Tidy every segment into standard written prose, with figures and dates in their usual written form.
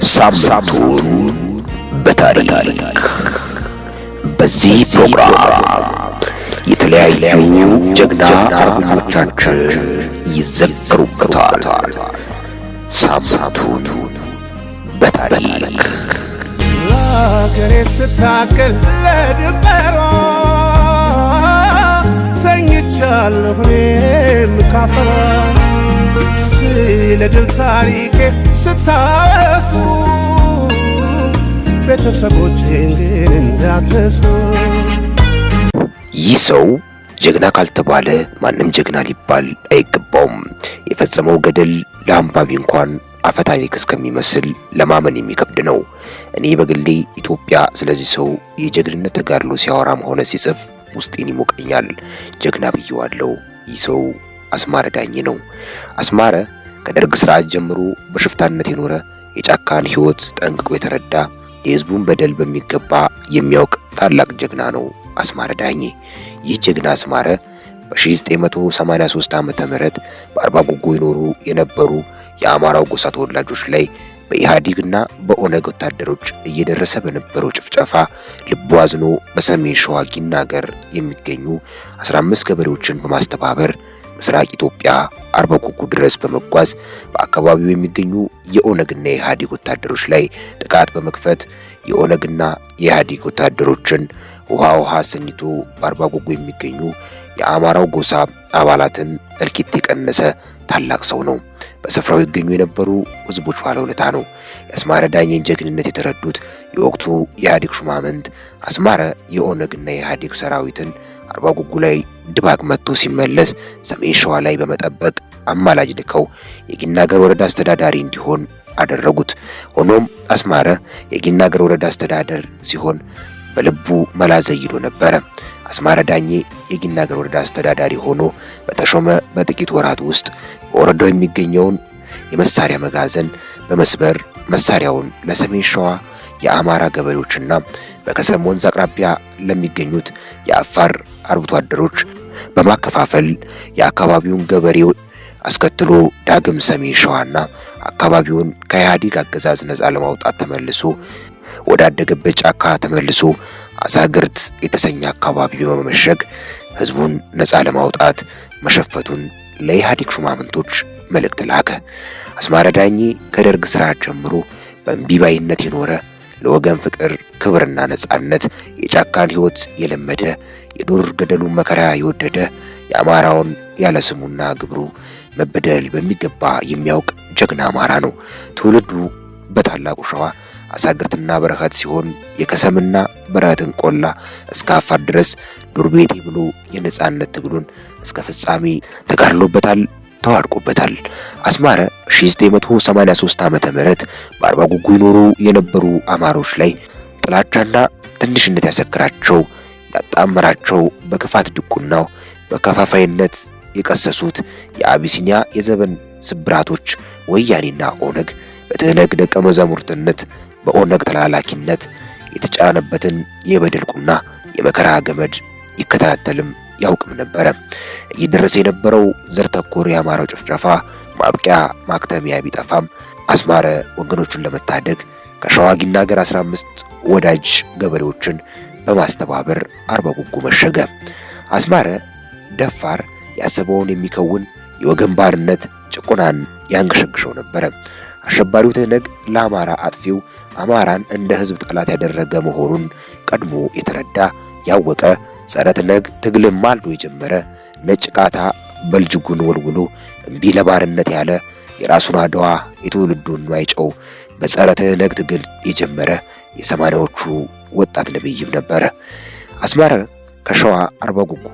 ሳምንቱን በታሪክ በዚህ ፕሮግራም የተለያዩ ጀግና አርበኞቻችን ይዘከሩበታል። ሳምንቱን በታሪክ ለአገሬ ስታገል ለድንበሯ ተኝቻለሁ እኔም ካፈሯ ስለ ድል ታሪኬ ስታወሱ ቤተሰቦቼን ግን እንዳትረሱ። ይህ ሰው ጀግና ካልተባለ ማንም ጀግና ሊባል አይገባውም። የፈጸመው ገድል ለአንባቢ እንኳን አፈታሪክ እስከሚመስል ለማመን የሚከብድ ነው። እኔ በግሌ ኢትዮጵያ ስለዚህ ሰው የጀግንነት ተጋድሎ ሲያወራም ሆነ ሲጽፍ ውስጤን ይሞቀኛል። ጀግና ብየዋለሁ። ይህ ሰው አስማረ ዳኜ ነው። አስማረ ከደርግ ስርዓት ጀምሮ በሽፍታነት የኖረ የጫካን ሕይወት ጠንቅቆ የተረዳ የህዝቡን በደል በሚገባ የሚያውቅ ታላቅ ጀግና ነው አስማረ ዳኜ። ይህ ጀግና አስማረ በ1983 ዓመተ ምህረት በአርባ ጉጉ ይኖሩ የነበሩ የአማራው ጎሳ ተወላጆች ላይ በኢህአዴግና በኦነግ ወታደሮች እየደረሰ በነበረው ጭፍጨፋ ልቡ አዝኖ በሰሜን ሸዋ ጊናገር የሚገኙ 15 ገበሬዎችን በማስተባበር ምስራቅ ኢትዮጵያ አርባ ጉጉ ድረስ በመጓዝ በአካባቢው የሚገኙ የኦነግና የኢህአዴግ ወታደሮች ላይ ጥቃት በመክፈት የኦነግና የኢህአዴግ ወታደሮችን ውሃ አሰኝቶ በአርባ ጉጉ የሚገኙ የአማራው ጎሳ አባላትን እልቂት የቀነሰ ታላቅ ሰው ነው። በስፍራው ይገኙ የነበሩ ህዝቦች ባለውለታ ነው። የአስማረ ዳኜን ጀግንነት የተረዱት የወቅቱ የኢህአዴግ ሹማምንት አስማረ የኦነግና የኢህአዴግ ሰራዊትን አርባ ጉጉ ላይ ድባቅ መጥቶ ሲመለስ ሰሜን ሸዋ ላይ በመጠበቅ አማላጅ ልከው የጊናገር ወረዳ አስተዳዳሪ እንዲሆን አደረጉት። ሆኖም አስማረ የጊናገር ወረዳ አስተዳደር ሲሆን በልቡ መላ ዘይሎ ነበረ። አስማረ ዳኜ የጊናገር ወረዳ አስተዳዳሪ ሆኖ በተሾመ በጥቂት ወራት ውስጥ በወረዳው የሚገኘውን የመሳሪያ መጋዘን በመስበር መሳሪያውን ለሰሜን ሸዋ የአማራ ገበሬዎችና በከሰም ወንዝ አቅራቢያ ለሚገኙት የአፋር አርብቶ አደሮች በማከፋፈል የአካባቢውን ገበሬው አስከትሎ ዳግም ሰሜን ሸዋና አካባቢውን ከኢህአዴግ አገዛዝ ነፃ ለማውጣት ተመልሶ ወዳደገበት ጫካ ተመልሶ አሳግርት የተሰኘ አካባቢ በመመሸግ ህዝቡን ነፃ ለማውጣት መሸፈቱን ለኢህአዴግ ሹማምንቶች መልእክት ላከ። አስማረ ዳኜ ከደርግ ስርዓት ጀምሮ በእምቢባይነት የኖረ ለወገን ፍቅር፣ ክብርና ነፃነት የጫካን ህይወት የለመደ የዱር ገደሉን መከራ የወደደ የአማራውን ያለ ስሙና ግብሩ መበደል በሚገባ የሚያውቅ ጀግና አማራ ነው። ትውልዱ በታላቁ ሸዋ አሳግርትና በረከት ሲሆን የከሰምና በረከትን ቆላ እስከ አፋር ድረስ ዱር ቤቴ ብሎ የነፃነት ትግሉን እስከ ፍጻሜ ተጋድሎበታል፣ ተዋድቆበታል። አስማረ 1983 ዓመተ ምህረት በአርባ ጉጉ ይኖሩ የነበሩ አማሮች ላይ ጥላቻና ትንሽነት ያሰክራቸው ያጣመራቸው በክፋት ድቁናው በከፋፋይነት የቀሰሱት የአቢሲኒያ የዘመን ስብራቶች ወያኔና ኦነግ በትህነግ ደቀ መዛሙርትነት በኦነግ ተላላኪነት የተጫነበትን የበደል ቁና የመከራ ገመድ ይከታተልም ያውቅም ነበረ። እየደረሰ የነበረው ዘር ተኮር የአማራው ጭፍጨፋ ማብቂያ ማክተሚያ ቢጠፋም አስማረ ወገኖቹን ለመታደግ ከሸዋ ጊናገር 15 ወዳጅ ገበሬዎችን በማስተባበር አርባ ጉጉ መሸገ። አስማረ ደፋር፣ ያሰበውን የሚከውን የወገን ባርነት ጭቆናን ያንገሸግሸው ነበረ። አሸባሪው ትህነግ ለአማራ አጥፊው አማራን እንደ ህዝብ ጠላት ያደረገ መሆኑን ቀድሞ የተረዳ ያወቀ ጸረ ትህነግ ትግልን ማልዶ የጀመረ ነጭ ቃታ በልጅጉን ወልውሎ እምቢ ለባርነት ያለ የራሱን አድዋ የትውልዱን ማይጨው በጸረ ትህነግ ትግል የጀመረ የሰማንያዎቹ ወጣት ነብይም ነበረ። አስማረ ከሸዋ አርባ ጉጉ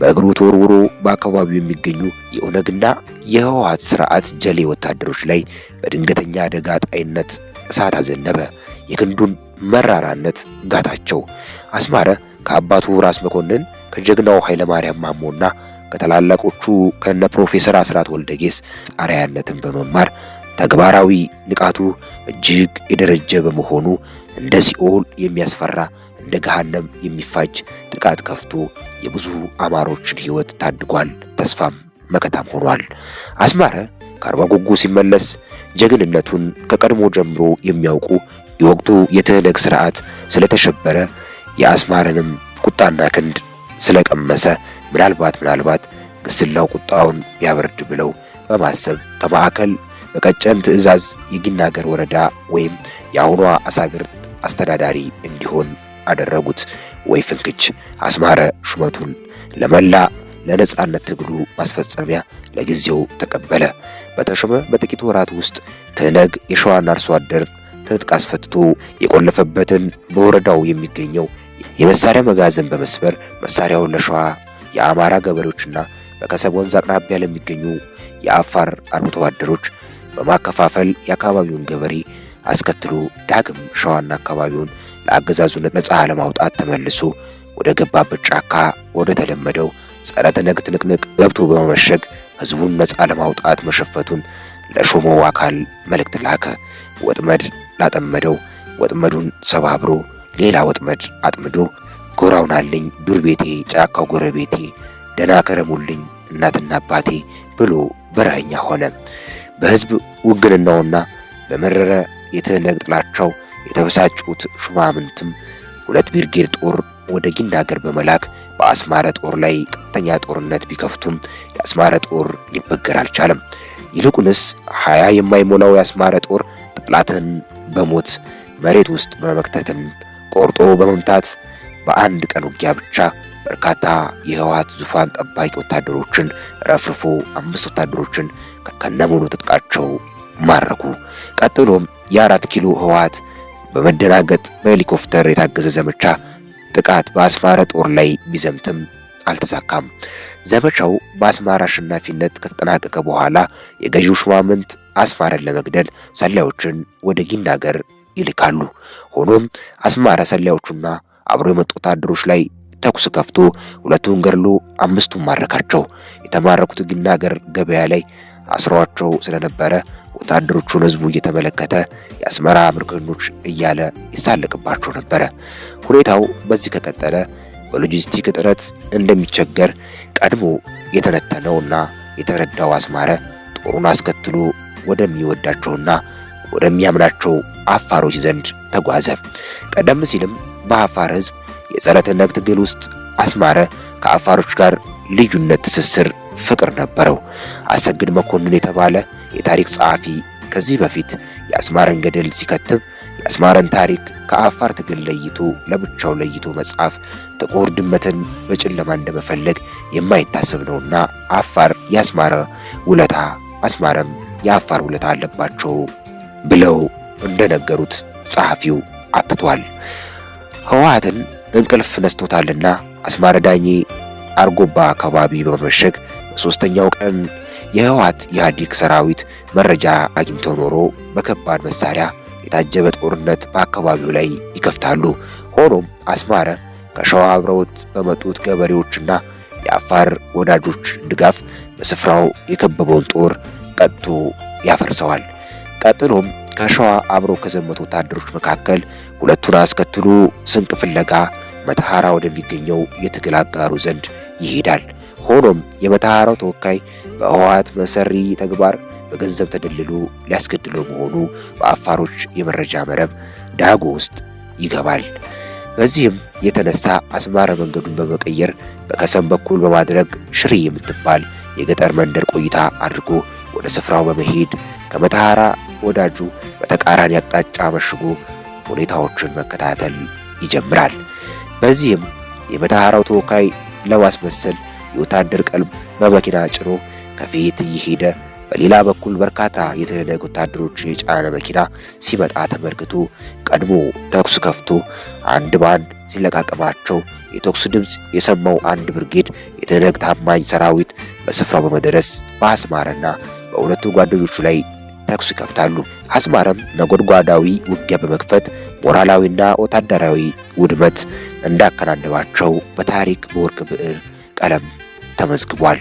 በእግሩ ተወርውሮ በአካባቢው የሚገኙ የኦነግና የህወሓት ስርዓት ጀሌ ወታደሮች ላይ በድንገተኛ አደጋ ጣይነት እሳት አዘነበ። የክንዱን መራራነት ጋታቸው። አስማረ ከአባቱ ራስ መኮንን ከጀግናው ኃይለ ማርያም ማሞና ከታላላቆቹ ከነ ፕሮፌሰር አስራት ወልደጌስ አርአያነትን በመማር ተግባራዊ ንቃቱ እጅግ የደረጀ በመሆኑ እንደ ሲኦል የሚያስፈራ እንደ ገሃነም የሚፋጅ ጥቃት ከፍቶ የብዙ አማሮችን ህይወት ታድጓል። ተስፋም መከታም ሆኗል። አስማረ ከአርባ ጉጉ ሲመለስ ጀግንነቱን ከቀድሞ ጀምሮ የሚያውቁ የወቅቱ የትህነግ ስርዓት ስለተሸበረ የአስማረንም ቁጣና ክንድ ስለቀመሰ ምናልባት ግስላው ቁጣውን ቢያበርድ ብለው በማሰብ ከማዕከል በቀጨን ትዕዛዝ የጊናገር ወረዳ ወይም የአሁኗ አሳግርት አስተዳዳሪ እንዲሆን አደረጉት። ወይ ፍንክች! አስማረ ሹመቱን ለመላ ለነጻነት ትግሉ ማስፈጸሚያ ለጊዜው ተቀበለ። በተሾመ በጥቂት ወራት ውስጥ ትህነግ የሸዋን አርሶ አደር ትጥቅ አስፈትቶ የቆለፈበትን በወረዳው የሚገኘው የመሳሪያ መጋዘን በመስበር መሳሪያውን ለሸዋ የአማራ ገበሬዎችና በከሰብ ወንዝ አቅራቢያ ለሚገኙ የአፋር አርብቶ አደሮች በማከፋፈል የአካባቢውን ገበሬ አስከትሎ ዳግም ሸዋና አካባቢውን ለአገዛዙ ነጻ ለማውጣት ተመልሶ ወደ ገባበት ጫካ ወደ ተለመደው ጸረ ትህነግ ትንቅንቅ ገብቶ በመመሸግ ህዝቡን ነጻ ለማውጣት መሸፈቱን ለሾመው አካል መልእክት ላከ። ወጥመድ ላጠመደው ወጥመዱን ሰባብሮ ሌላ ወጥመድ አጥምዶ ጎራውን አለኝ ዱር ቤቴ ጫካው ጎረቤቴ ደና ከረሙልኝ እናትና አባቴ ብሎ በረሃኛ ሆነ። በህዝብ ውግንናውና በመረረ የትህነግ ጥላቻው የተበሳጩት ሹማምንትም 2 ብርጌድ ጦር ወደ ጊናገር በመላክ በአስማረ ጦር ላይ ቀጥተኛ ጦርነት ቢከፍቱም የአስማረ ጦር ሊበገር አልቻለም። ይልቁንስ 20 የማይሞላው የአስማረ ጦር ጠላትን በሞት መሬት ውስጥ በመክተትን ቆርጦ በመምታት በአንድ ቀን ውጊያ ብቻ በርካታ የህወሓት ዙፋን ጠባቂ ወታደሮችን ረፍርፎ 5 ወታደሮችን ከነሙሉ ትጥቃቸው ማረኩ። ቀጥሎም የ4 ኪሎ ህወሓት በመደናገጥ በሄሊኮፕተር የታገዘ ዘመቻ ጥቃት በአስማረ ጦር ላይ ቢዘምትም አልተሳካም። ዘመቻው በአስማራ አሸናፊነት ከተጠናቀቀ በኋላ የገዢው ሹማምንት አስማረን ለመግደል ሰላዮችን ወደ ጊናገር ይልካሉ። ሆኖም አስማረ ሰላዮቹና አብሮ የመጡ ወታደሮች ላይ ተኩስ ከፍቶ 2ቱን ገድሎ 5ቱን ማረካቸው። የተማረኩት ጊናገር ገበያ ላይ አስሯቸው ስለነበረ ወታደሮቹን ህዝቡ እየተመለከተ የአስመራ ምርኮኞች እያለ ይሳለቅባቸው ነበረ። ሁኔታው በዚህ ከቀጠለ በሎጂስቲክ እጥረት እንደሚቸገር ቀድሞ የተነተነውና የተረዳው አስማረ ጦሩን አስከትሎ ወደሚወዳቸውና ወደሚያምናቸው አፋሮች ዘንድ ተጓዘ። ቀደም ሲልም በአፋር ህዝብ የጸረ ትህነግ ትግል ውስጥ አስማረ ከአፋሮች ጋር ልዩነት፣ ትስስር፣ ፍቅር ነበረው። አሰግድ መኮንን የተባለ የታሪክ ጸሐፊ ከዚህ በፊት የአስማረን ገድል ሲከትብ የአስማረን ታሪክ ከአፋር ትግል ለብቻው ለይቶ መጻፍ ጥቁር ድመትን በጨለማ እንደመፈለግ የማይታሰብ ነውና አፋር የአስማረ ውለታ አስማረም የአፋር ውለታ አለባቸው ብለው እንደነገሩት ጸሐፊው አትቷል። ህወሓትን እንቅልፍ ነስቶታልና አስማረ ዳኜ አርጎባ አካባቢ በመሸግ በሶስተኛው ቀን የህወሓት ኢህአዴግ ሰራዊት መረጃ አግኝተው ኖሮ በከባድ መሳሪያ የታጀበ ጦርነት በአካባቢው ላይ ይከፍታሉ። ሆኖም አስማረ ከሸዋ አብረውት በመጡት ገበሬዎችና የአፋር ወዳጆች ድጋፍ በስፍራው የከበበውን ጦር ቀጥቶ ያፈርሰዋል። ቀጥሎም ከሸዋ አብረው ከዘመቱ ወታደሮች መካከል 2ቱን አስከትሎ ስንቅ ፍለጋ መተሐራ ወደሚገኘው የትግል አጋሩ ዘንድ ይሄዳል። ሆኖም የመተሐራው ተወካይ በህወሓት መሰሪ ተግባር በገንዘብ ተደልሎ ሊያስገድለው መሆኑ በአፋሮች የመረጃ መረብ ዳጎ ውስጥ ይገባል። በዚህም የተነሳ አስማረ መንገዱን በመቀየር በከሰም በኩል በማድረግ ሽሪ የምትባል የገጠር መንደር ቆይታ አድርጎ ወደ ስፍራው በመሄድ ከመተሐራ ወዳጁ በተቃራኒ አቅጣጫ መሽጎ ሁኔታዎችን መከታተል ይጀምራል። በዚህም የመተሐራው ተወካይ ለማስመሰል የወታደር ቀልብ በመኪና ጭኖ ከፊት እየሄደ በሌላ በኩል በርካታ የትህነግ ወታደሮች የጫነ መኪና ሲመጣ ተመልክቶ ቀድሞ ተኩስ ከፍቶ አንድ ባንድ ሲለቃቀማቸው የተኩስ ድምፅ የሰማው አንድ ብርጌድ የትህነግ ታማኝ ሰራዊት በስፍራው በመድረስ በአስማረና በሁለቱ ጓደኞቹ ላይ ተኩስ ይከፍታሉ። አስማረም ነጎድጓዳዊ ውጊያ በመክፈት ሞራላዊና ወታደራዊ ውድመት እንዳከናነባቸው በታሪክ በወርቅ ብዕር ቀለም ተመዝግቧል።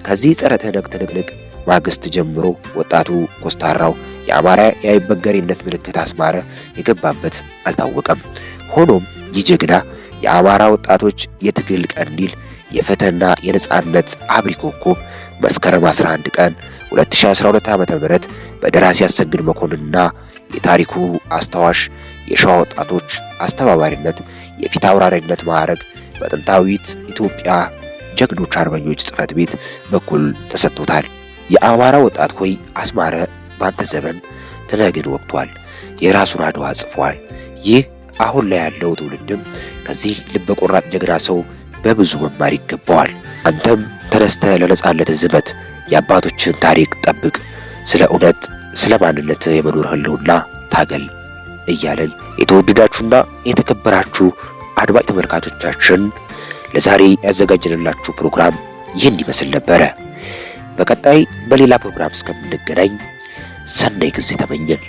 ከዚህ ጸረ ትህነግ ትንቅንቅ ማግስት ጀምሮ ወጣቱ ኮስታራው የአማራ የአይበገሬነት ምልክት አስማረ የገባበት አልታወቀም። ሆኖም ይህ ጀግና የአማራ ወጣቶች የትግል ቀንዲል የፍትህና የነጻነት አብሪ ኮከብ መስከረም 11 ቀን 2012 ዓ.ም በደራሲ አሰግድ መኮንንና የታሪኩ አስታዋሽ የሸዋ ወጣቶች አስተባባሪነት የፊት አውራሪነት ማዕረግ በጥንታዊት ኢትዮጵያ ጀግኖች አርበኞች ጽሕፈት ቤት በኩል ተሰጥቶታል። የአማራ ወጣት ሆይ አስማረ ባንተ ዘመን ትነግን ወቅቷል፣ የራሱን አድዋ ጽፏል። ይህ አሁን ላይ ያለው ትውልድም ከዚህ ልበ ቆራጥ ጀግና ሰው በብዙ መማር ይገባዋል። አንተም ተነስተህ ለነጻነት ዝመት፣ የአባቶችን ታሪክ ጠብቅ፣ ስለ እውነት ስለ ማንነት የመኖር ህልውና ታገል እያለን የተወደዳችሁና የተከበራችሁ አድማጭ ተመልካቾቻችን ለዛሬ ያዘጋጀንላችሁ ፕሮግራም ይህን ይመስል ነበረ። በቀጣይ በሌላ ፕሮግራም እስከምንገናኝ ሰናይ ጊዜ ተመኘን።